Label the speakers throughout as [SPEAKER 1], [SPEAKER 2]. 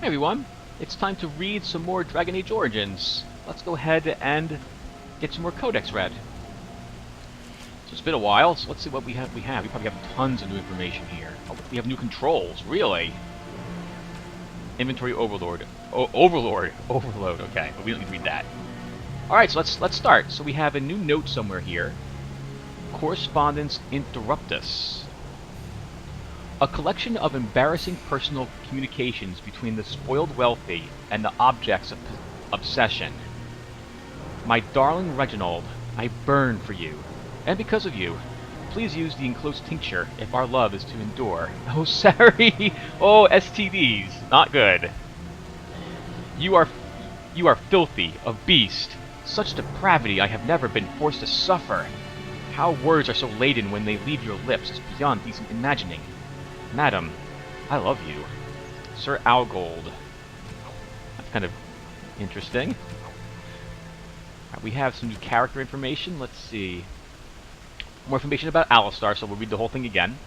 [SPEAKER 1] Hey everyone, it's time to read some more Dragon Age Origins. Let's go ahead and get some more codex read. So it's been a while, so let's see what we have. We probably have tons of new information here. Oh, we have new controls, really? Inventory overlord. Overload, okay, but we don't need to read that. Alright, so let's start. So we have a new note somewhere here. Correspondence Interruptus. A collection of embarrassing personal communications between the spoiled wealthy and the objects of obsession. My darling Reginald, I burn for you, and because of you. Please use the enclosed tincture if our love is to endure. Oh, sorry. Oh, STDs. Not good. You are filthy, a beast. Such depravity I have never been forced to suffer. How words are so laden when they leave your lips is beyond decent imagining. Madam, I love you. Sir Algold. That's kind of interesting. Right, we have some new character information. Let's see. More information about Alistar, so we'll read the whole thing again.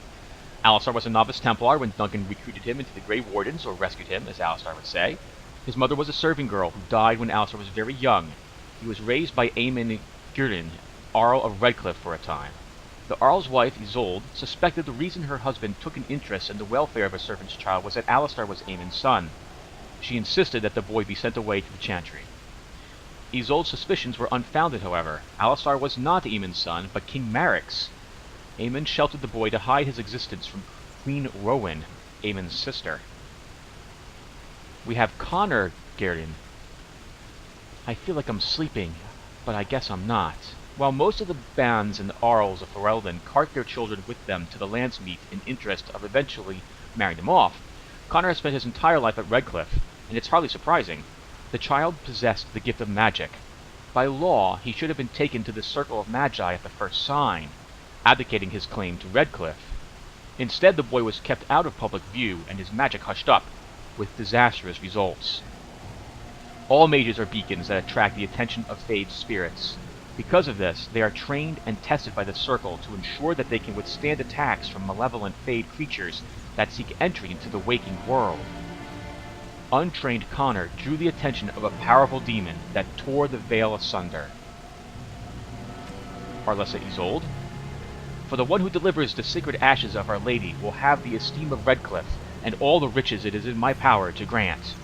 [SPEAKER 1] Alistar was a novice Templar when Duncan recruited him into the Grey Wardens, or rescued him, as Alistar would say. His mother was a serving girl who died when Alistar was very young. He was raised by Aemon Gyrden, Arl of Redcliffe, for a time. The Arl's wife, Isolde, suspected the reason her husband took an interest in the welfare of a servant's child was that Alistar was Aemon's son. She insisted that the boy be sent away to the Chantry. Isolde's suspicions were unfounded, however. Alistar was not Aemon's son, but King Maric's. Aemon sheltered the boy to hide his existence from Queen Rowan, Aemon's sister. We have Connor Gyrden. I feel like I'm sleeping, but I guess I'm not. While most of the bands and Arls of Ferelden cart their children with them to the Landsmeet in interest of eventually marrying them off, Connor has spent his entire life at Redcliffe, and it's hardly surprising. The child possessed the gift of magic. By law, he should have been taken to the Circle of Magi at the first sign, abdicating his claim to Redcliffe. Instead, the boy was kept out of public view and his magic hushed up, with disastrous results. All mages are beacons that attract the attention of Fade's spirits. Because of this, they are trained and tested by the Circle to ensure that they can withstand attacks from malevolent Fade creatures that seek entry into the waking world. Untrained Connor drew the attention of a powerful demon that tore the veil asunder. Arlessa Isolde. For the one who delivers the sacred ashes of Our Lady will have the esteem of Redcliffe and all the riches it is in my power to grant.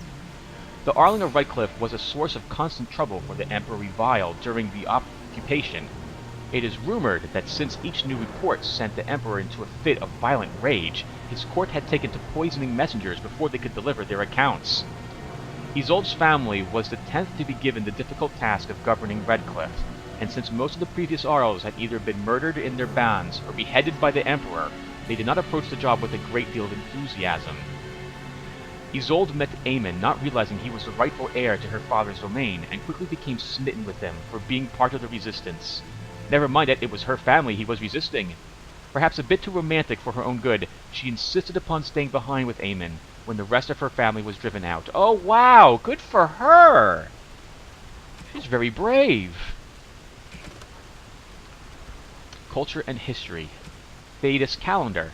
[SPEAKER 1] The Arling of Redcliffe was a source of constant trouble for the Emperor Revile during the occupation. It is rumored that since each new report sent the Emperor into a fit of violent rage, his court had taken to poisoning messengers before they could deliver their accounts. Isolde's family was the 10th to be given the difficult task of governing Redcliffe, and since most of the previous Arls had either been murdered in their bands or beheaded by the Emperor, they did not approach the job with a great deal of enthusiasm. Isolde met Aemon, not realizing he was the rightful heir to her father's domain, and quickly became smitten with him for being part of the resistance. Never mind that it was her family he was resisting. Perhaps a bit too romantic for her own good, she insisted upon staying behind with Aemon when the rest of her family was driven out. Oh wow, good for her! She's very brave. Culture and history. Thedas calendar.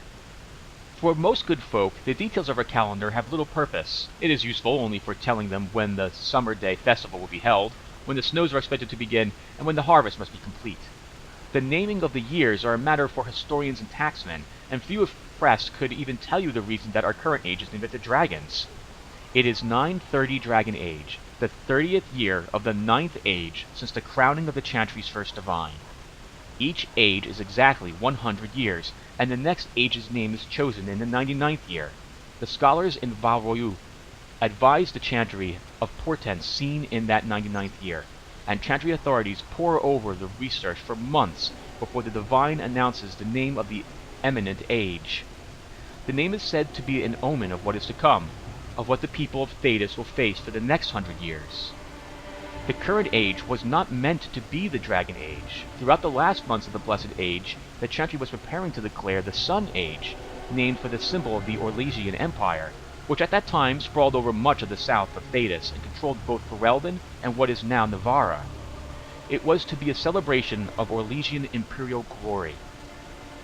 [SPEAKER 1] For most good folk, the details of our calendar have little purpose. It is useful only for telling them when the summer day festival will be held, when the snows are expected to begin, and when the harvest must be complete. The naming of the years are a matter for historians and taxmen, and few if pressed could even tell you the reason that our current age is named after dragons. It is 930 Dragon Age, the 30th year of the 9th age since the crowning of the Chantry's first divine. Each age is exactly 100 years, and the next age's name is chosen in the 99th year. The scholars in Val Royeaux advise the Chantry of portents seen in that 99th year, and Chantry authorities pore over the research for months before the divine announces the name of the eminent age. The name is said to be an omen of what is to come, of what the people of Thedas will face for the next 100 years. The current age was not meant to be the Dragon Age. Throughout the last months of the Blessed Age, the Chantry was preparing to declare the Sun Age, named for the symbol of the Orlesian Empire, which at that time sprawled over much of the south of Thedas and controlled both Ferelden and what is now Navarra. It was to be a celebration of Orlesian imperial glory.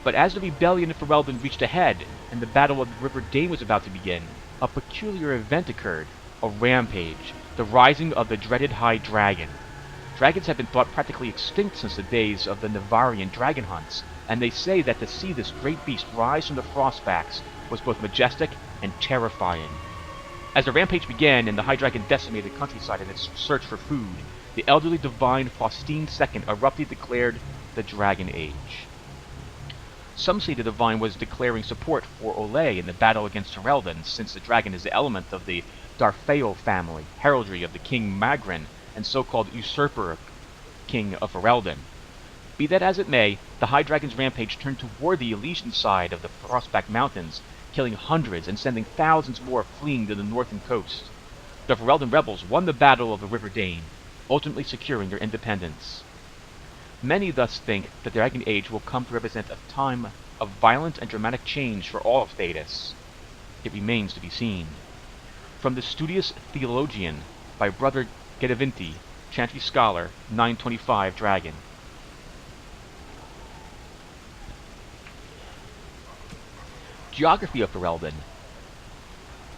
[SPEAKER 1] But as the rebellion in Ferelden reached a head, and the Battle of the River Dane was about to begin, a peculiar event occurred, a rampage, the rising of the dreaded High Dragon. Dragons have been thought practically extinct since the days of the Navarian dragon hunts, and they say that to see this great beast rise from the frostbacks was both majestic and terrifying. As the rampage began and the High Dragon decimated the countryside in its search for food, the elderly divine Faustine II abruptly declared the Dragon Age. Some say the divine was declaring support for Olay in the battle against Ferelden, since the dragon is the element of the Darfeo family, heraldry of the King Magrin, and so-called usurper king of Ferelden. Be that as it may, the High Dragon's rampage turned toward the Elysian side of the Frostback Mountains, killing hundreds and sending thousands more fleeing to the northern coast. The Ferelden rebels won the battle of the River Dane, ultimately securing their independence. Many thus think that the Dragon Age will come to represent a time of violent and dramatic change for all of Thedas. It remains to be seen. From the Studious Theologian by Brother Gedavinti, Chantry Scholar, 925 Dragon. Geography of Ferelden.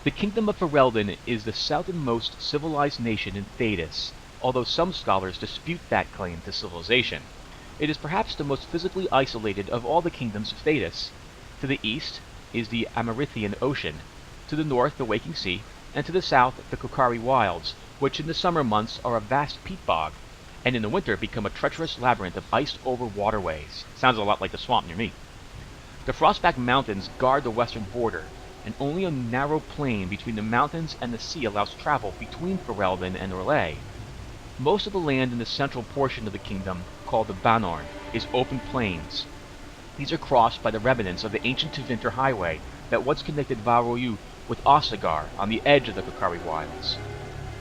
[SPEAKER 1] The Kingdom of Ferelden is the southernmost civilized nation in Thedas, although some scholars dispute that claim to civilization. It is perhaps the most physically isolated of all the kingdoms of Thedas. To the east is the Amarithian Ocean, to the north the Waking Sea, and to the south the Kokari Wilds, which in the summer months are a vast peat bog, and in the winter become a treacherous labyrinth of iced-over waterways. Sounds a lot like the swamp near me. The Frostback Mountains guard the western border, and only a narrow plain between the mountains and the sea allows travel between Ferelden and Orlais. Most of the land in the central portion of the kingdom, called the Banorn, is open plains. These are crossed by the remnants of the ancient Tevinter highway that once connected Varoyu with Ostagar on the edge of the Kokari Wilds.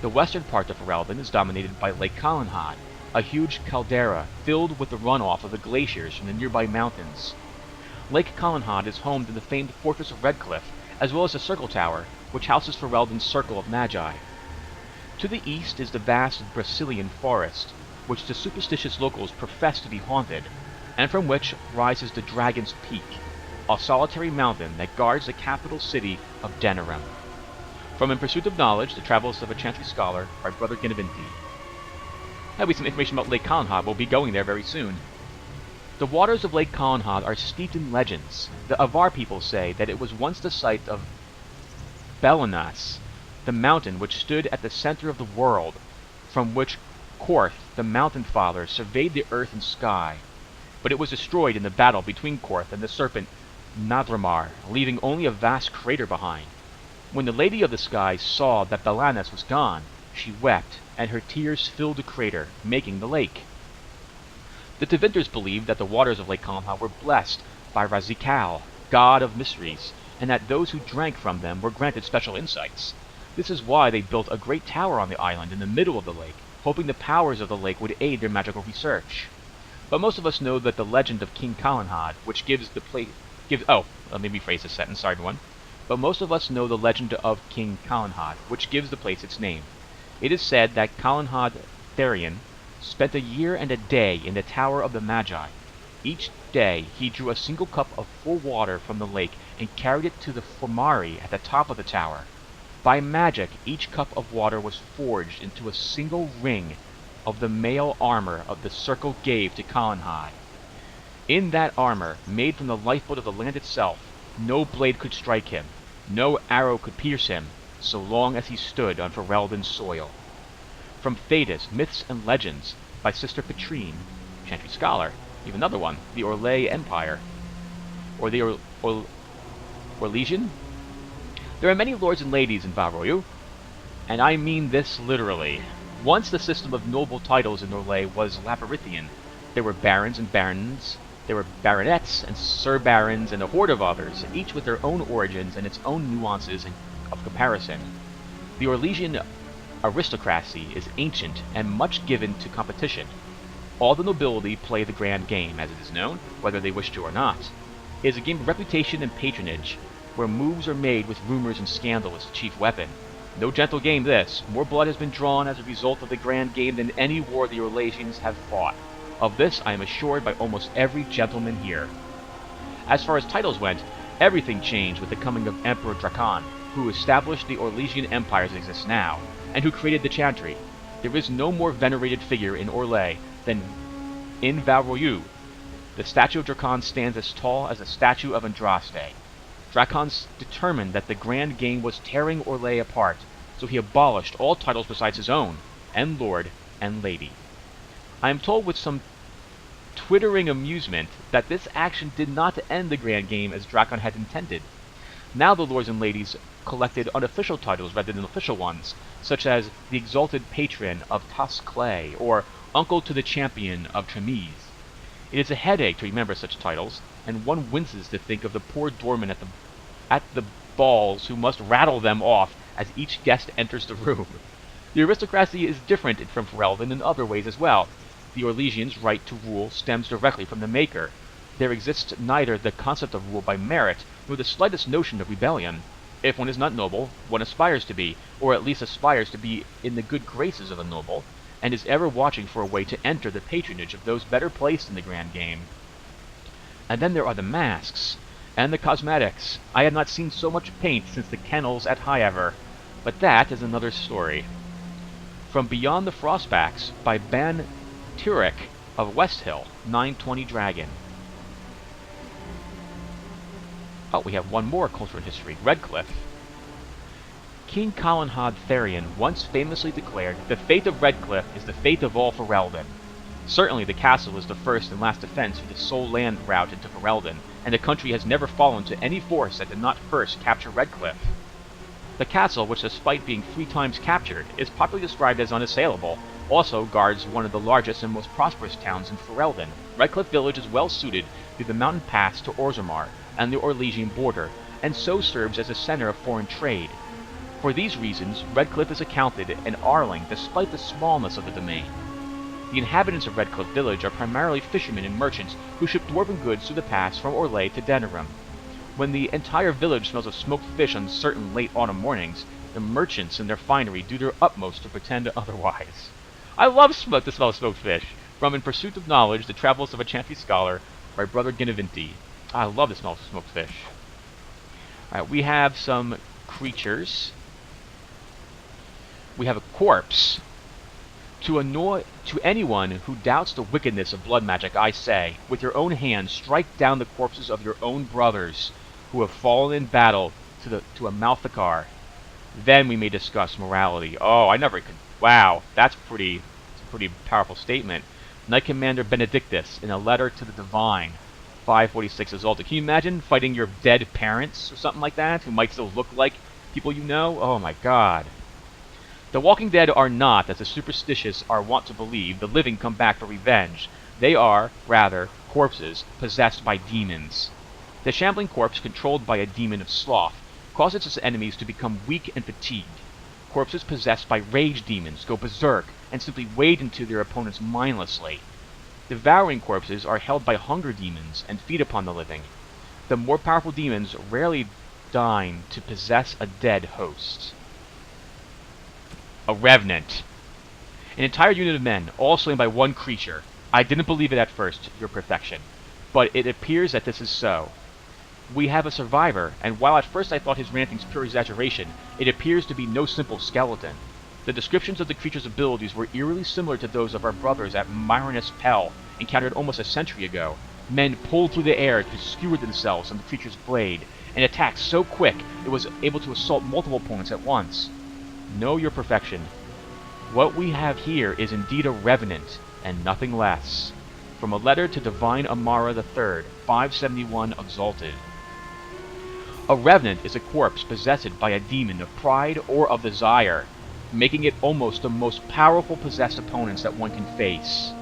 [SPEAKER 1] The western part of Ferelden is dominated by Lake Kalanhad, a huge caldera filled with the runoff of the glaciers from the nearby mountains. Lake Kalanhad is home to the famed Fortress of Redcliffe, as well as the Circle Tower, which houses Ferelden's Circle of Magi. To the east is the vast Brasilian Forest, which the superstitious locals profess to be haunted, and from which rises the Dragon's Peak, a solitary mountain that guards the capital city of Denerim. From In Pursuit of Knowledge, The Travels of a Chantry Scholar, by Brother Gedavinti. That'll be some information about Lake Kalanhad. We'll be going there very soon. The waters of Lake Kalanhad are steeped in legends. The Avar people say that it was once the site of Belanas, the mountain which stood at the center of the world, from which Korth, the Mountain Father, surveyed the earth and sky. But it was destroyed in the battle between Korth and the serpent Nadramar, leaving only a vast crater behind. When the Lady of the Sky saw that Belanas was gone, she wept, and her tears filled the crater, making the lake. The Tevinters believed that the waters of Lake Kalanhad were blessed by Razikal, god of mysteries, and that those who drank from them were granted special insights. This is why they built a great tower on the island in the middle of the lake, hoping the powers of the lake would aid their magical research. But most of us know that the legend of King Kalanhad, which gives the place... let me rephrase this sentence, sorry everyone. But most of us know the legend of King Kalanhad, which gives the place its name. It is said that Kalanhad Therian spent a year and a day in the Tower of the Magi. Each day he drew a single cup of full water from the lake and carried it to the Formari at the top of the tower. By magic, each cup of water was forged into a single ring of the mail armor of the circle gave to Kalanhad. In that armor, made from the lifeblood of the land itself, no blade could strike him, no arrow could pierce him, so long as he stood on Ferelden's soil. From Thedas, Myths and Legends, by Sister Petrine, Chantry Scholar. You have another one, the Orlais Empire, or the Orlesian. There are many lords and ladies in Varoyu, and I mean this literally. Once the system of noble titles in Orlais was Labyrinthine. There were barons and barons, there were baronets and sir barons, and a horde of others, each with their own origins and its own nuances of comparison. The Orlesian aristocracy is ancient and much given to competition. All the nobility play the grand game, as it is known, whether they wish to or not. It is a game of reputation and patronage, where moves are made with rumors and scandal as the chief weapon. No gentle game this. More blood has been drawn as a result of the grand game than any war the Orlesians have fought. Of this I am assured by almost every gentleman here. As far as titles went, Everything changed with the coming of Emperor Drakan, who established the Orlesian Empire as it exists now, and who created the Chantry. There is no more venerated figure in Orlais than in Valroyu. The statue of Drakan stands as tall as the statue of Andraste. Drakan determined that the grand game was tearing Orlais apart, so he abolished all titles besides his own, and Lord and Lady. I am told with some twittering amusement that this action did not end the grand game as Drakan had intended. Now the lords and ladies collected unofficial titles rather than official ones, such as the Exalted Patron of Tas Clay, or Uncle to the Champion of Tremese. It is a headache to remember such titles, and one winces to think of the poor doorman at the balls who must rattle them off as each guest enters the room. The aristocracy is different from Ferelden in other ways as well. The Orlesians' right to rule stems directly from the Maker. There exists neither the concept of rule by merit, nor the slightest notion of rebellion. If one is not noble, one aspires to be, or at least aspires to be in the good graces of a noble, and is ever watching for a way to enter the patronage of those better placed in the grand game. And then there are the masks, and the cosmetics. I have not seen so much paint since the kennels at Highever, but that is another story. From Beyond the Frostbacks by Ban Turek of Westhill, 920 Dragon. Oh, we have one more culture and history, Redcliffe. King Calenhad Therian once famously declared, "The fate of Redcliffe is the fate of all Ferelden." Certainly the castle is the first and last defense for the sole land route into Ferelden, and the country has never fallen to any force that did not first capture Redcliffe. The castle, which despite being 3 times captured, is popularly described as unassailable, also guards one of the largest and most prosperous towns in Ferelden. Redcliffe village is well suited through the mountain paths to Orzammar and the Orlesian border, and so serves as a center of foreign trade. For these reasons, Redcliffe is accounted an Arling despite the smallness of the domain. The inhabitants of Redcliffe village are primarily fishermen and merchants who ship dwarven goods through the pass from Orlais to Denerim. When the entire village smells of smoked fish on certain late autumn mornings, the merchants in their finery do their utmost to pretend otherwise. I love the smell of smoked fish. From In Pursuit of Knowledge, The Travels of a Chantry Scholar, by Brother Ginnivinti. I love the smell of smoked fish. Alright, we have some creatures. We have a corpse. To anyone who doubts the wickedness of blood magic, I say, with your own hands, strike down the corpses of your own brothers who have fallen in battle to a Malthakar. Then we may discuss morality. Oh, I never could. Wow, that's a pretty powerful statement. Knight Commander Benedictus, in a letter to the Divine, 546 Exalted. Can you imagine fighting your dead parents or something like that, who might still look like people you know? Oh my god. The Walking Dead are not, as the superstitious are wont to believe, the living come back for revenge. They are, rather, corpses possessed by demons. The shambling corpse, controlled by a demon of sloth, causes its enemies to become weak and fatigued. Corpses possessed by rage demons go berserk and simply wade into their opponents mindlessly. Devouring corpses are held by hunger demons and feed upon the living. The more powerful demons rarely deign to possess a dead host. A Revenant. An entire unit of men, all slain by one creature. I didn't believe it at first, your perfection, but it appears that this is so. We have a survivor, and while at first I thought his rantings pure exaggeration, it appears to be no simple skeleton. The descriptions of the creature's abilities were eerily similar to those of our brothers at Myronus Pell, encountered almost a century ago. Men pulled through the air to skewer themselves on the creature's blade, and attacked so quick it was able to assault multiple opponents at once. Know your perfection. What we have here is indeed a revenant, and nothing less. From a letter to Divine Amara III, 571 Exalted. A revenant is a corpse possessed by a demon of pride or of desire, making it almost the most powerful possessed opponents that one can face.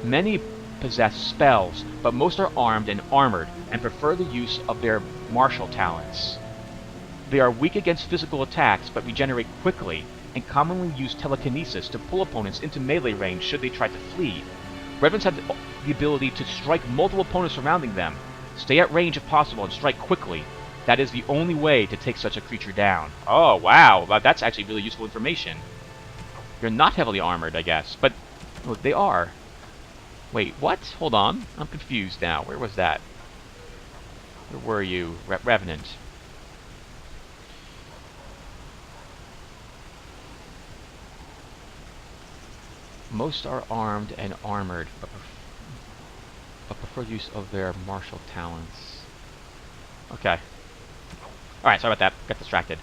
[SPEAKER 1] Many possess spells, but most are armed and armored and prefer the use of their martial talents. They are weak against physical attacks, but regenerate quickly, and commonly use telekinesis to pull opponents into melee range should they try to flee. Revenants have the ability to strike multiple opponents surrounding them. Stay at range if possible and strike quickly. That is the only way to take such a creature down. Oh, wow, that's actually really useful information. They're not heavily armored, I guess, but oh, they are. Wait, what? Hold on. I'm confused now. Where was that? Where were you, Revenant? Most are armed and armored, but prefer use of their martial talents. Okay. Alright, sorry about that. Got distracted.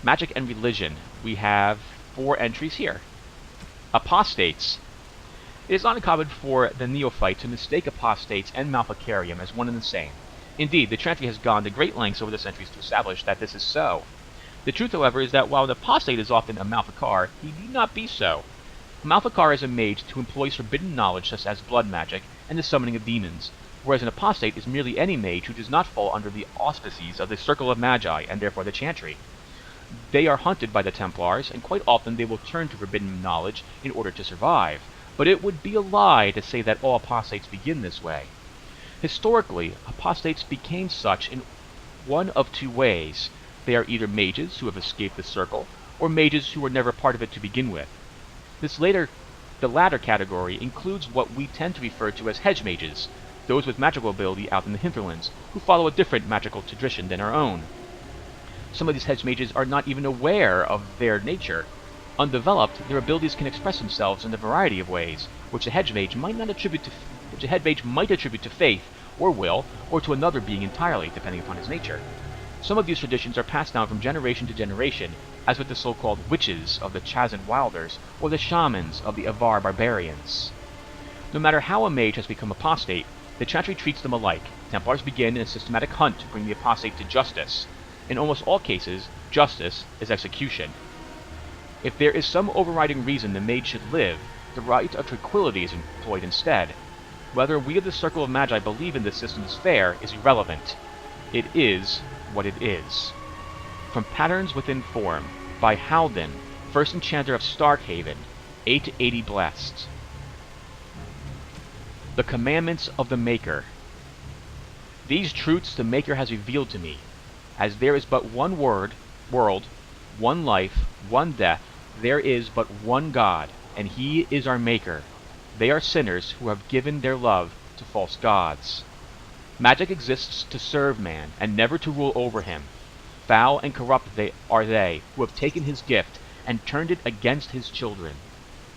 [SPEAKER 1] Magic and religion. We have 4 entries here. Apostates. It is not uncommon for the neophyte to mistake apostates and Malficarium as one and the same. Indeed, the Chantry has gone to great lengths over the centuries to establish that this is so. The truth, however, is that while an apostate is often a Malficar, he need not be so. A Malficar is a mage who employs forbidden knowledge such as blood magic and the summoning of demons, whereas an apostate is merely any mage who does not fall under the auspices of the Circle of Magi and therefore the Chantry. They are hunted by the Templars, and quite often they will turn to forbidden knowledge in order to survive, but it would be a lie to say that all apostates begin this way. Historically, apostates became such in one of 2 ways. They are either mages who have escaped the circle, or mages who were never part of it to begin with. The latter category includes what we tend to refer to as hedge mages, those with magical ability out in the hinterlands, who follow a different magical tradition than our own. Some of these hedge mages are not even aware of their nature. Undeveloped, their abilities can express themselves in a variety of ways, which a hedge mage might attribute to faith, or will, or to another being entirely, depending upon his nature. Some of these traditions are passed down from generation to generation, as with the so-called witches of the Chazan Wilders, or the shamans of the Avar barbarians. No matter how a mage has become apostate, the Chantry treats them alike. Templars begin in a systematic hunt to bring the apostate to justice. In almost all cases, justice is execution. If there is some overriding reason the mage should live, the right of tranquility is employed instead. Whether we of the Circle of Magi believe in this system is fair is irrelevant. It is what it is. From Patterns Within Form, by Halden, First Enchanter of Starkhaven, 880 Blessed. The Commandments of the Maker. These truths the Maker has revealed to me. As there is but one world, one life, one death, there is but one God, and He is our Maker. They are sinners who have given their love to false gods. Magic exists to serve man, and never to rule over him. Foul and corrupt are they who have taken his gift and turned it against his children.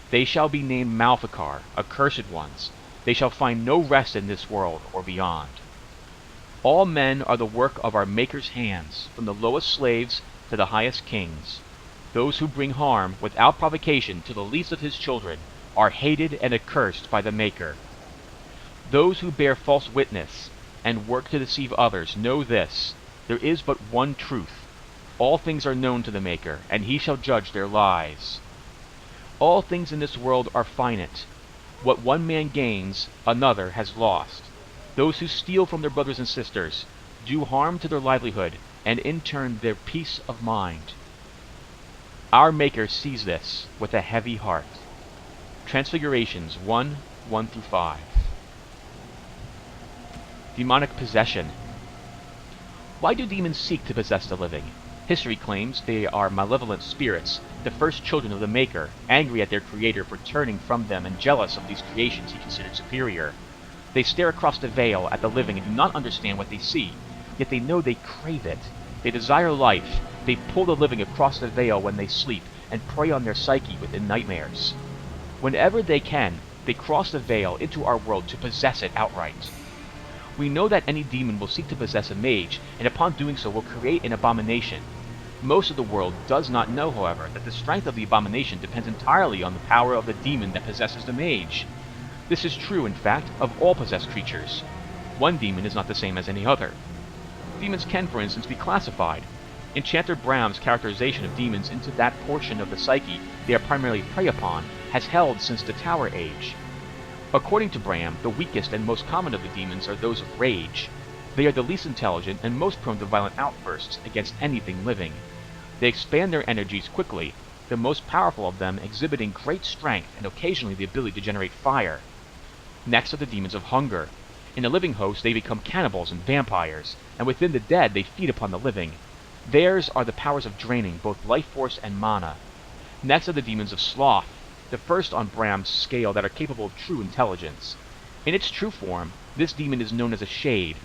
[SPEAKER 1] They shall be named Malficar, accursed ones. They shall find no rest in this world or beyond. All men are the work of our Maker's hands, from the lowest slaves to the highest kings. Those who bring harm without provocation to the least of his children are hated and accursed by the Maker. Those who bear false witness and work to deceive others know this: there is but one truth. All things are known to the Maker, and He shall judge their lies. All things in this world are finite. What one man gains, another has lost. Those who steal from their brothers and sisters do harm to their livelihood, and in turn their peace of mind. Our Maker sees this with a heavy heart. Transfigurations 1:1-5. Demonic Possession. Why do demons seek to possess the living? History claims they are malevolent spirits, the first children of the Maker, angry at their Creator for turning from them and jealous of these creations He considered superior. They stare across the veil at the living and do not understand what they see, yet they know they crave it. They desire life. They pull the living across the veil when they sleep and prey on their psyche within nightmares. Whenever they can, they cross the veil into our world to possess it outright. We know that any demon will seek to possess a mage, and upon doing so will create an abomination. Most of the world does not know, however, that the strength of the abomination depends entirely on the power of the demon that possesses the mage. This is true, in fact, of all possessed creatures. One demon is not the same as any other. Demons can, for instance, be classified. Enchanter Bram's characterization of demons into that portion of the psyche they are primarily prey upon has held since the Tower Age. According to Bram, the weakest and most common of the demons are those of rage. They are the least intelligent and most prone to violent outbursts against anything living. They expand their energies quickly, the most powerful of them exhibiting great strength and occasionally the ability to generate fire. Next are the demons of hunger. In a living host they become cannibals and vampires, and within the dead they feed upon the living. Theirs are the powers of draining both life force and mana. Next are the demons of sloth, the first on Bram's scale that are capable of true intelligence. In its true form, this demon is known as a shade.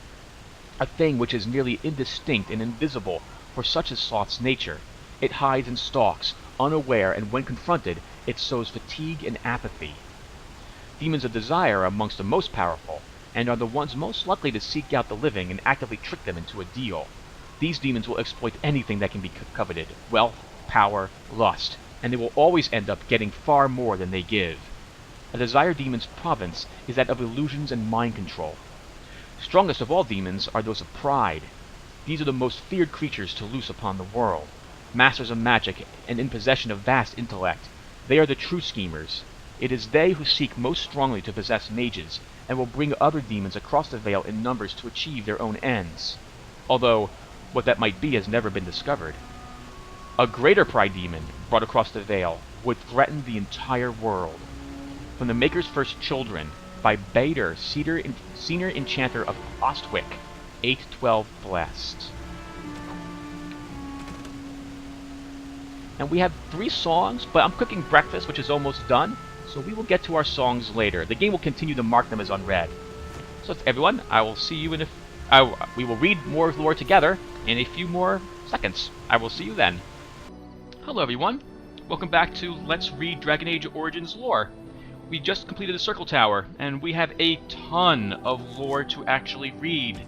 [SPEAKER 1] a thing which is nearly indistinct and invisible for such as Sloth's nature. It hides and stalks, unaware, and when confronted, it sows fatigue and apathy. Demons of desire are amongst the most powerful, and are the ones most likely to seek out the living and actively trick them into a deal. These demons will exploit anything that can be coveted: wealth, power, lust, and they will always end up getting far more than they give. A desire demon's province is that of illusions and mind control. Strongest of all demons are those of pride. These are the most feared creatures to loose upon the world. Masters of magic and in possession of vast intellect, they are the true schemers. It is they who seek most strongly to possess mages, and will bring other demons across the Veil in numbers to achieve their own ends. Although, what that might be has never been discovered. A greater pride demon, brought across the Veil, would threaten the entire world. From the Maker's First Children, by Bader, Senior Enchanter of Ostwick, 812 Blessed. And we have 3 songs, but I'm cooking breakfast, which is almost done, so we will get to our songs later. The game will continue to mark them as unread. So everyone, I will see you in we will read more lore together in a few more seconds. I will see you then. Hello everyone, welcome back to Let's Read Dragon Age Origins lore. We just completed the Circle Tower, and we have a ton of lore to actually read.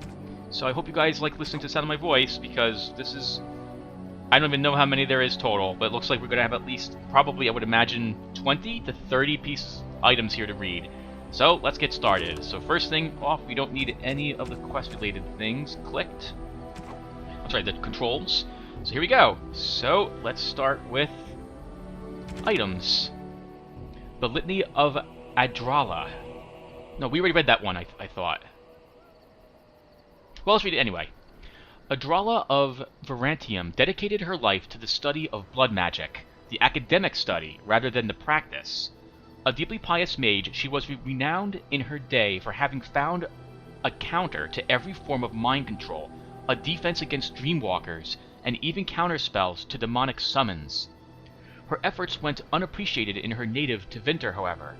[SPEAKER 1] So I hope you guys like listening to the sound of my voice, because this is... I don't even know how many there is total, but it looks like we're going to have at least, probably, I would imagine, 20 to 30 items here to read. So, let's get started. So first thing off, we don't need any of the quest-related things clicked. I'm sorry, the controls. So here we go. So, let's start with items. The Litany of Adrala. No, we already read that one, I thought. Well, let's read it anyway. Adrala of Varantium dedicated her life to the study of blood magic, the academic study rather than the practice. A deeply pious mage, she was renowned in her day for having found a counter to every form of mind control, a defense against dreamwalkers, and even counterspells to demonic summons. Her efforts went unappreciated in her native Tevinter, however.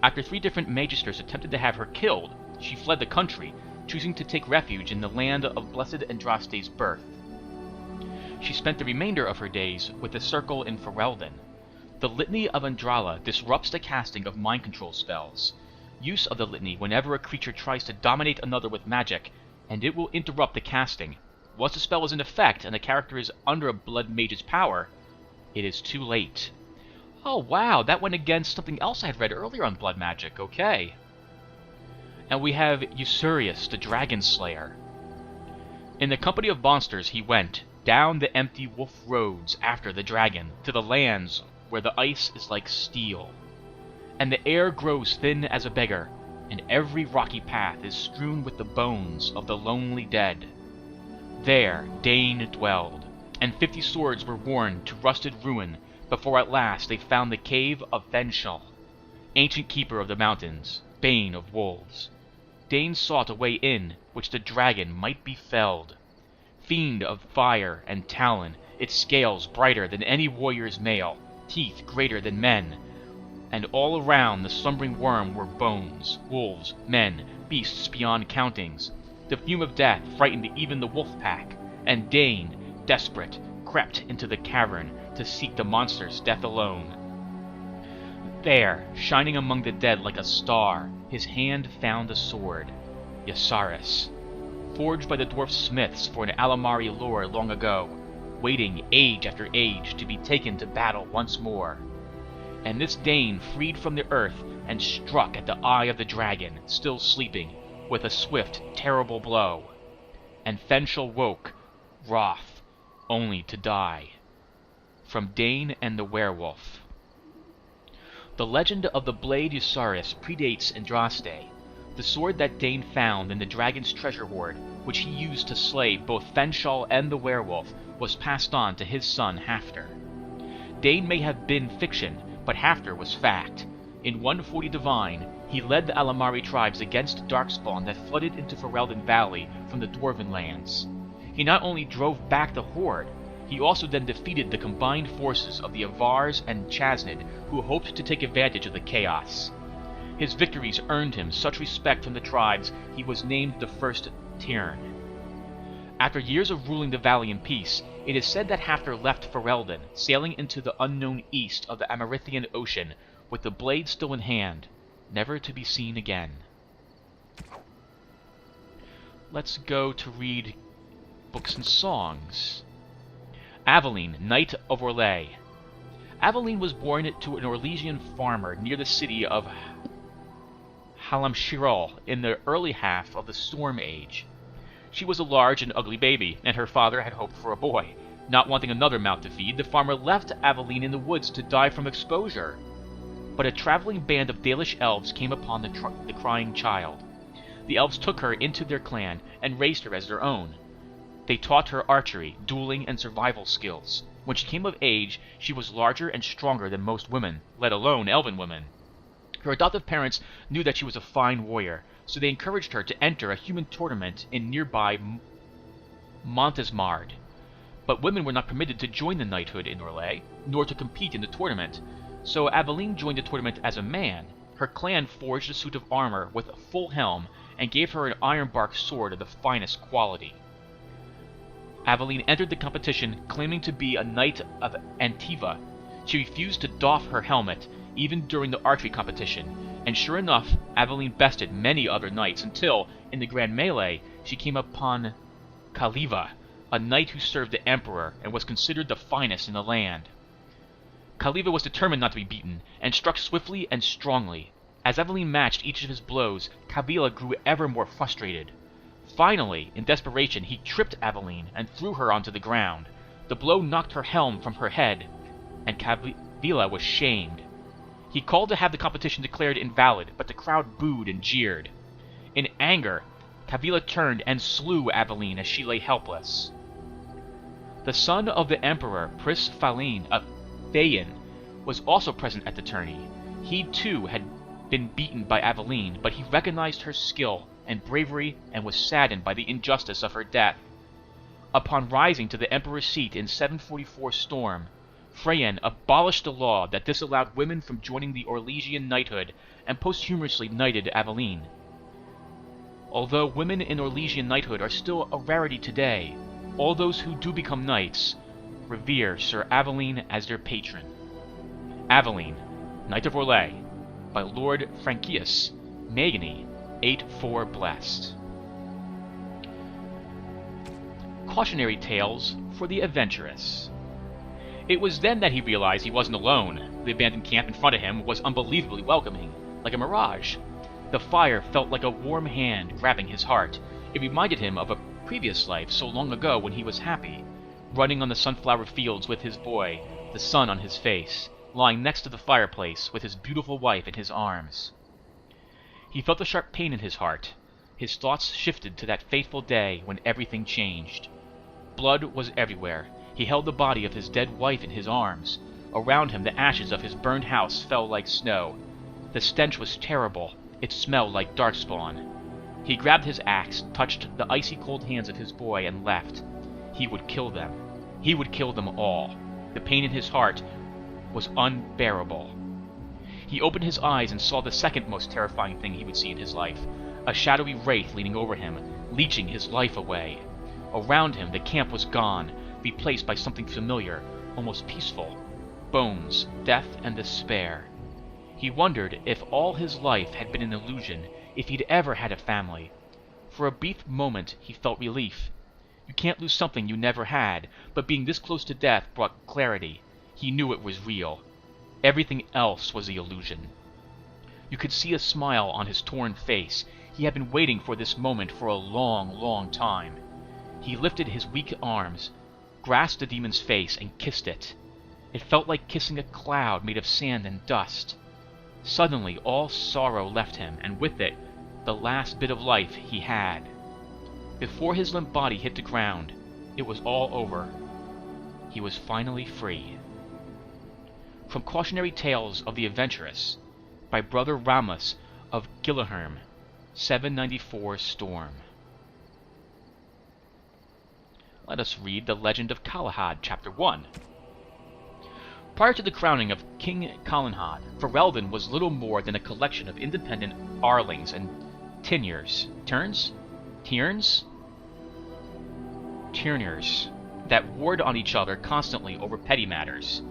[SPEAKER 1] After 3 different magisters attempted to have her killed, she fled the country, choosing to take refuge in the land of Blessed Andraste's birth. She spent the remainder of her days with the Circle in Ferelden. The Litany of Andrala disrupts the casting of mind control spells. Use of the Litany whenever a creature tries to dominate another with magic, and it will interrupt the casting. Once the spell is in effect and the character is under a blood mage's power, it is too late. Oh wow, that went against something else I had read earlier on blood magic, okay. And we have Usurius, the Dragon Slayer. In the company of monsters he went, down the empty wolf roads after the dragon, to the lands where the ice is like steel. And the air grows thin as a beggar, and every rocky path is strewn with the bones of the lonely dead. There Dane dwelled, and 50 swords were worn to rusted ruin, before at last they found the cave of Fenshal, ancient keeper of the mountains, bane of wolves. Dane sought a way in which the dragon might be felled. Fiend of fire and talon, its scales brighter than any warrior's mail, teeth greater than men. And all around the slumbering worm were bones, wolves, men, beasts beyond countings. The fume of death frightened even the wolf pack, and Dane, desperate, crept into the cavern to seek the monster's death alone. There, shining among the dead like a star, his hand found a sword, Yasaris, forged by the dwarf smiths for an Alamari lore long ago, waiting age after age to be taken to battle once more. And this Dane freed from the earth and struck at the eye of the dragon, still sleeping, with a swift, terrible blow. And Fenshal woke, wroth, only to die. From Dane and the Werewolf. The legend of the blade Usurius predates Andraste. The sword that Dane found in the dragon's treasure hoard, which he used to slay both Fenshal and the werewolf, was passed on to his son Hafter. Dane may have been fiction, but Hafter was fact. In 140 Divine, he led the Alamari tribes against darkspawn that flooded into Ferelden Valley from the Dwarven lands. He not only drove back the horde, he also then defeated the combined forces of the Avars and Chasnid, who hoped to take advantage of the chaos. His victories earned him such respect from the tribes he was named the first Tyrn. After years of ruling the valley in peace, it is said that Hafthor left Ferelden, sailing into the unknown east of the Amarithian Ocean, with the blade still in hand, never to be seen again. Let's go to read books and songs. Aveline, Knight of Orlais. Aveline was born to an Orlesian farmer near the city of Halamshirol in the early half of the Storm Age. She was a large and ugly baby, and her father had hoped for a boy. Not wanting another mouth to feed, the farmer left Aveline in the woods to die from exposure. But a traveling band of Dalish elves came upon the crying child. The elves took her into their clan and raised her as their own. They taught her archery, dueling, and survival skills. When she came of age, she was larger and stronger than most women, let alone elven women. Her adoptive parents knew that she was a fine warrior, so they encouraged her to enter a human tournament in nearby Montesmard. But women were not permitted to join the knighthood in Orlais, nor to compete in the tournament, so Aveline joined the tournament as a man. Her clan forged a suit of armor with a full helm and gave her an ironbark sword of the finest quality. Aveline entered the competition claiming to be a knight of Antiva. She refused to doff her helmet, even during the archery competition, and sure enough, Aveline bested many other knights until, in the grand melee, she came upon Kaliva, a knight who served the emperor and was considered the finest in the land. Kaliva was determined not to be beaten, and struck swiftly and strongly. As Aveline matched each of his blows, Kavila grew ever more frustrated. Finally, in desperation, he tripped Aveline and threw her onto the ground. The blow knocked her helm from her head, and Kavila was shamed. He called to have the competition declared invalid, but the crowd booed and jeered. In anger, Kavila turned and slew Aveline as she lay helpless. The son of the emperor, Pris Falin of Thayan, was also present at the tourney. He too had been beaten by Aveline, but he recognized her skill and bravery and was saddened by the injustice of her death. Upon rising to the emperor's seat in 744 Storm, Freyan abolished the law that disallowed women from joining the Orlesian knighthood and posthumously knighted Aveline. Although women in Orlesian knighthood are still a rarity today, all those who do become knights revere Sir Aveline as their patron. Aveline, Knight of Orlais, by Lord Frankius, Magny, 8-4 Blessed. Cautionary tales for the adventurous. It was then that he realized he wasn't alone. The abandoned camp in front of him was unbelievably welcoming, like a mirage. The fire felt like a warm hand grabbing his heart. It reminded him of a previous life so long ago when he was happy, running on the sunflower fields with his boy, the sun on his face, lying next to the fireplace with his beautiful wife in his arms. He felt a sharp pain in his heart. His thoughts shifted to that fateful day when everything changed. Blood was everywhere. He held the body of his dead wife in his arms. Around him, the ashes of his burned house fell like snow. The stench was terrible. It smelled like darkspawn. He grabbed his axe, touched the icy cold hands of his boy, and left. He would kill them. He would kill them all. The pain in his heart was unbearable. He opened his eyes and saw the second most terrifying thing he would see in his life, a shadowy wraith leaning over him, leeching his life away. Around him, the camp was gone, replaced by something familiar, almost peaceful. Bones, death, and despair. He wondered if all his life had been an illusion, if he'd ever had a family. For a brief moment, he felt relief. You can't lose something you never had, but being this close to death brought clarity. He knew it was real. Everything else was the illusion. You could see a smile on his torn face. He had been waiting for this moment for a long, long time. He lifted his weak arms, grasped the demon's face, and kissed it. It felt like kissing a cloud made of sand and dust. Suddenly, all sorrow left him, and with it, the last bit of life he had. Before his limp body hit the ground, it was all over. He was finally free. From Cautionary Tales of the Adventurous, by Brother Ramus of Gillaherm, 794 Storm. Let us read the Legend of Kalahad, Chapter 1. Prior to the crowning of King Kalahad, Ferelden was little more than a collection of independent Arlings and Tierns? tyranners that warred on each other constantly over petty matters.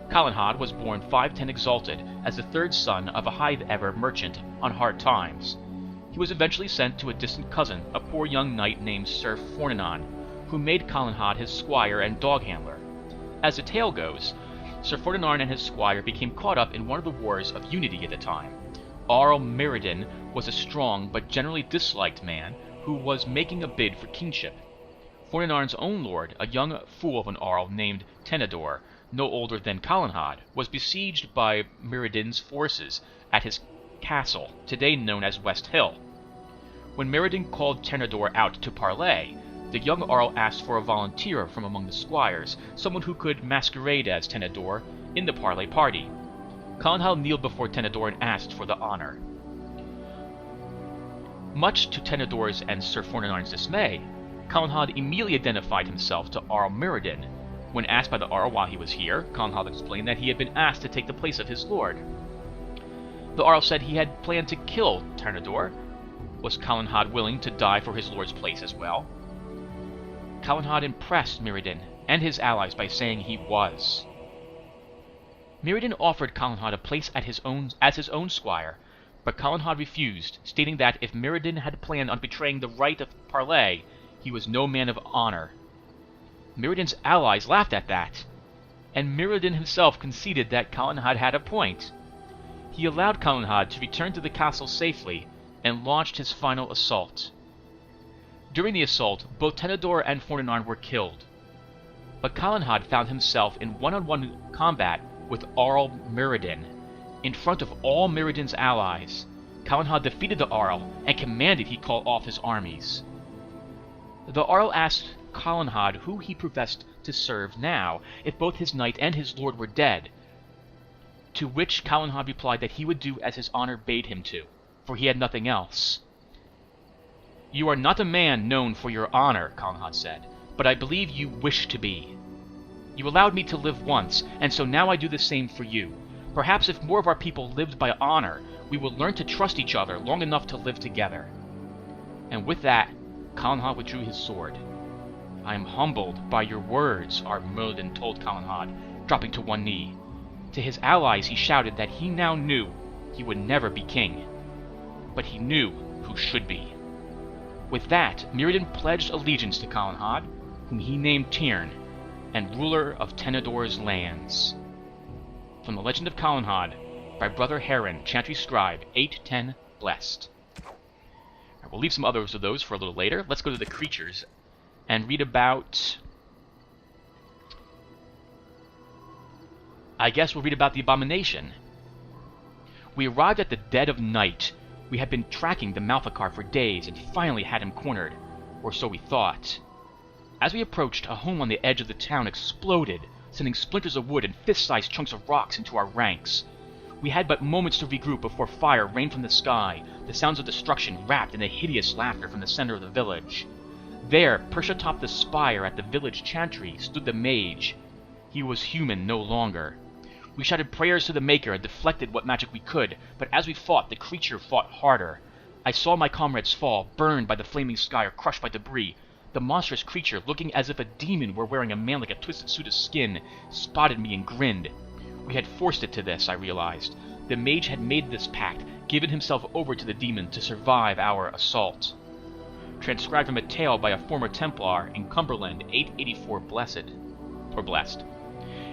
[SPEAKER 1] Calanhad was born 510 Exalted as the third son of a high-ever merchant on hard times. He was eventually sent to a distant cousin, a poor young knight named Sir Fornanan, who made Calanhad his squire and dog handler. As the tale goes, Sir Fornanan and his squire became caught up in one of the wars of unity at the time. Arl Mirrodin was a strong but generally disliked man who was making a bid for kingship. Fornanarn's own lord, a young fool of an Arl named Tenedor, no older than Calanhad, was besieged by Mirrodin's forces at his castle, today known as West Hill. When Mirrodin called Tenedor out to parley, the young Arl asked for a volunteer from among the squires, someone who could masquerade as Tenedor in the parley party. Calanhad kneeled before Tenedor and asked for the honor. Much to Tenedor's and Sir Fornanarn's dismay, Calanhad immediately identified himself to Arl Mirrodin. When asked by the Arl why he was here, Calanhad explained that he had been asked to take the place of his lord. The Arl said he had planned to kill Tenedor. Was Calanhad willing to die for his lord's place as well? Calanhad impressed Mirrodin and his allies by saying he was. Mirrodin offered Calanhad a place as his own squire, but Calanhad refused, stating that if Mirrodin had planned on betraying the right of parley, he was no man of honor. Mirrodin's allies laughed at that, and Mirrodin himself conceded that Calanhad had a point. He allowed Calanhad to return to the castle safely and launched his final assault. During the assault, both Tenedor and Fornanarn were killed, but Calanhad found himself in one-on-one combat with Arl Mirrodin. In front of all Mirrodin's allies, Calanhad defeated the Arl and commanded he call off his armies. The Arl asked Calanhad who he professed to serve now, if both his knight and his lord were dead, to which Calanhad replied that he would do as his honor bade him to, for he had nothing else. "You are not a man known for your honor," Calanhad said, "but I believe you wish to be. You allowed me to live once, and so now I do the same for you. Perhaps if more of our people lived by honor, we would learn to trust each other long enough to live together." And with that, Calanhad withdrew his sword. "I am humbled by your words," Arl Mirrodin told Calanhad, dropping to one knee. To his allies he shouted that he now knew he would never be king, but he knew who should be. With that, Mirrodin pledged allegiance to Calanhad, whom he named Tyrn, and ruler of Tenedor's lands. From the Legend of Calanhad, by Brother Heron, Chantry Scribe, 810 Blessed. We'll leave some others of those for a little later. Let's go to the creatures and read about... I guess we'll read about the Abomination. We arrived at the dead of night. We had been tracking the Malthakar for days and finally had him cornered, or so we thought. As we approached, a home on the edge of the town exploded, sending splinters of wood and fist-sized chunks of rocks into our ranks. We had but moments to regroup before fire rained from the sky, the sounds of destruction wrapped in a hideous laughter from the center of the village. There, perched atop the spire at the village chantry, stood the mage. He was human no longer. We shouted prayers to the Maker and deflected what magic we could, but as we fought, the creature fought harder. I saw my comrades fall, burned by the flaming sky or crushed by debris. The monstrous creature, looking as if a demon were wearing a man like a twisted suit of skin, spotted me and grinned. We had forced it to this, I realized. The mage had made this pact, given himself over to the demon to survive our assault. Transcribed from a tale by a former Templar in Cumberland, 884 Blessed.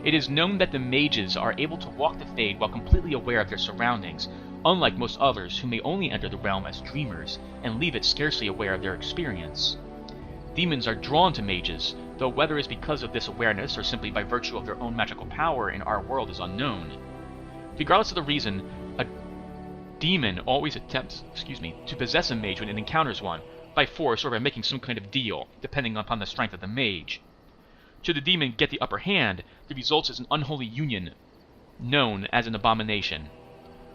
[SPEAKER 1] It is known that the mages are able to walk the Fade while completely aware of their surroundings, unlike most others who may only enter the realm as dreamers and leave it scarcely aware of their experience. Demons are drawn to mages, though whether it's because of this awareness or simply by virtue of their own magical power in our world is unknown. Regardless of the reason, a demon always attempts, to possess a mage when it encounters one, by force or by making some kind of deal, depending upon the strength of the mage. Should the demon get the upper hand, the result is an unholy union known as an abomination.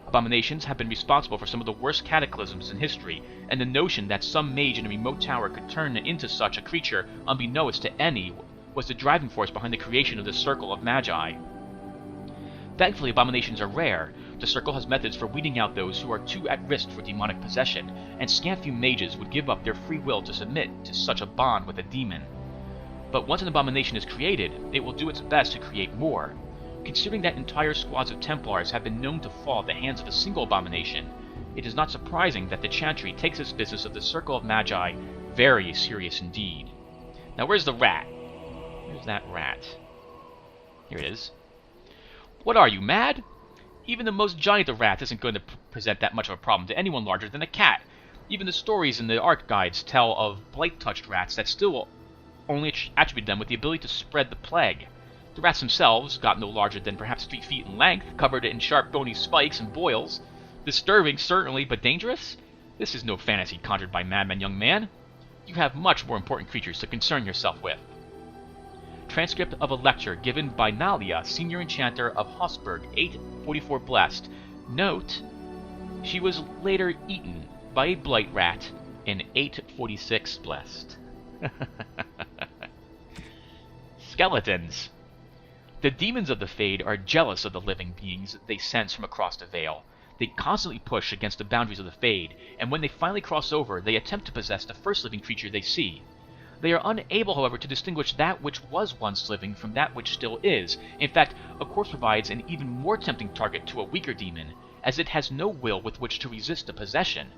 [SPEAKER 1] Abominations have been responsible for some of the worst cataclysms in history, and the notion that some mage in a remote tower could turn into such a creature unbeknownst to any was the driving force behind the creation of the Circle of Magi. Thankfully, abominations are rare. The Circle has methods for weeding out those who are too at risk for demonic possession, and scant few mages would give up their free will to submit to such a bond with a demon. But once an abomination is created, it will do its best to create more. Considering that entire squads of Templars have been known to fall at the hands of a single abomination, it is not surprising that the Chantry takes its business of the Circle of Magi very serious indeed. Now where's the rat? Where's that rat? Here it is. What are you, mad? Even the most giant of rats isn't going to present that much of a problem to anyone larger than a cat. Even the stories in the art guides tell of blight-touched rats that still only attribute them with the ability to spread the plague. The rats themselves got no larger than perhaps 3 feet in length, covered in sharp bony spikes and boils. Disturbing, certainly, but dangerous? This is no fantasy conjured by madman, young man. You have much more important creatures to concern yourself with. Transcript of a lecture given by Nalia, Senior Enchanter of Hosberg, 844 Blessed. Note, she was later eaten by a blight rat in 846 Blessed. Skeletons. The demons of the Fade are jealous of the living beings they sense from across the veil. They constantly push against the boundaries of the Fade, and when they finally cross over, they attempt to possess the first living creature they see. They are unable, however, to distinguish that which was once living from that which still is. In fact, a corpse provides an even more tempting target to a weaker demon, as it has no will with which to resist the possession.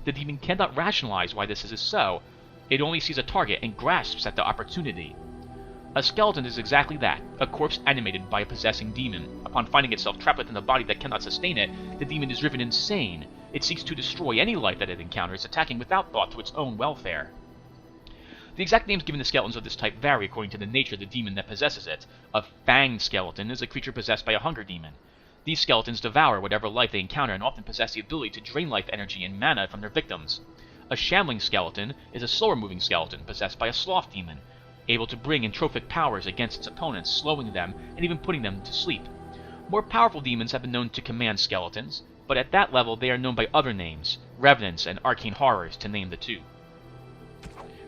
[SPEAKER 1] The demon cannot rationalize why this is so. It only sees a target and grasps at the opportunity. A skeleton is exactly that, a corpse animated by a possessing demon. Upon finding itself trapped within a body that cannot sustain it, the demon is driven insane. It seeks to destroy any life that it encounters, attacking without thought to its own welfare. The exact names given to skeletons of this type vary according to the nature of the demon that possesses it. A fanged skeleton is a creature possessed by a hunger demon. These skeletons devour whatever life they encounter and often possess the ability to drain life energy and mana from their victims. A shambling skeleton is a slower-moving skeleton possessed by a sloth demon, able to bring entrophic powers against its opponents, slowing them and even putting them to sleep. More powerful demons have been known to command skeletons, but at that level they are known by other names, revenants and arcane horrors, to name the two.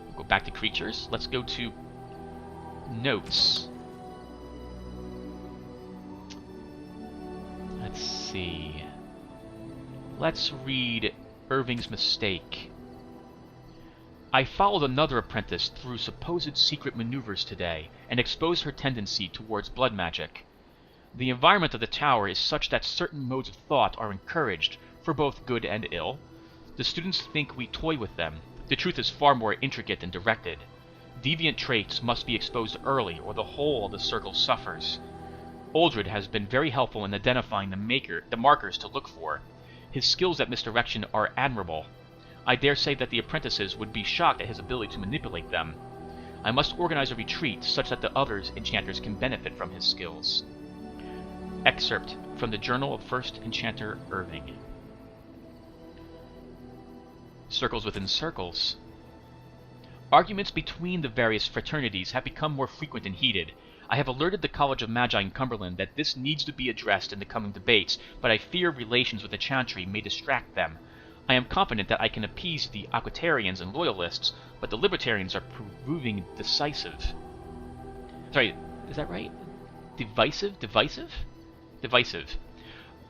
[SPEAKER 1] We'll go back to creatures. Let's go to notes. Let's see. Let's read Irving's mistake. I followed another apprentice through supposed secret maneuvers today, and exposed her tendency towards blood magic. The environment of the tower is such that certain modes of thought are encouraged, for both good and ill. The students think we toy with them. The truth is far more intricate and directed. Deviant traits must be exposed early, or the whole of the circle suffers. Uldred has been very helpful in identifying the markers to look for. His skills at misdirection are admirable. I dare say that the apprentices would be shocked at his ability to manipulate them. I must organize a retreat such that the other enchanters can benefit from his skills. Excerpt from the Journal of First Enchanter Irving. Circles within circles. Arguments between the various fraternities have become more frequent and heated. I have alerted the College of Magi in Cumberland that this needs to be addressed in the coming debates, but I fear relations with the Chantry may distract them. I am confident that I can appease the Aquitarians and Loyalists, but the Libertarians are proving decisive. Sorry, is that right? Divisive? Divisive.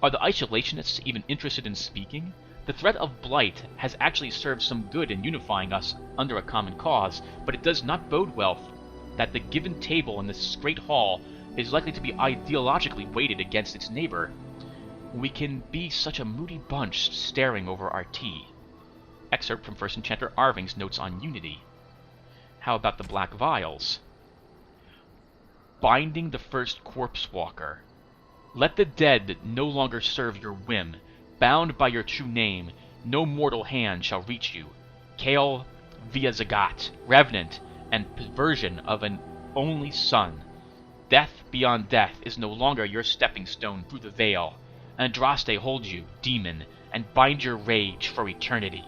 [SPEAKER 1] Are the isolationists even interested in speaking? The threat of blight has actually served some good in unifying us under a common cause, but it does not bode well that the given table in this great hall is likely to be ideologically weighted against its neighbor. We can be such a moody bunch staring over our tea. Excerpt from First Enchanter Irving's Notes on Unity. How about the Black Vials? Binding the first corpse walker. Let the dead no longer serve your whim. Bound by your true name, no mortal hand shall reach you. Kale via Zagat, revenant, and perversion of an only son. Death beyond death is no longer your stepping stone through the veil. Andraste holds you, demon, and bind your rage for eternity.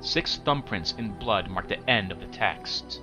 [SPEAKER 1] 6 thumbprints in blood mark the end of the text.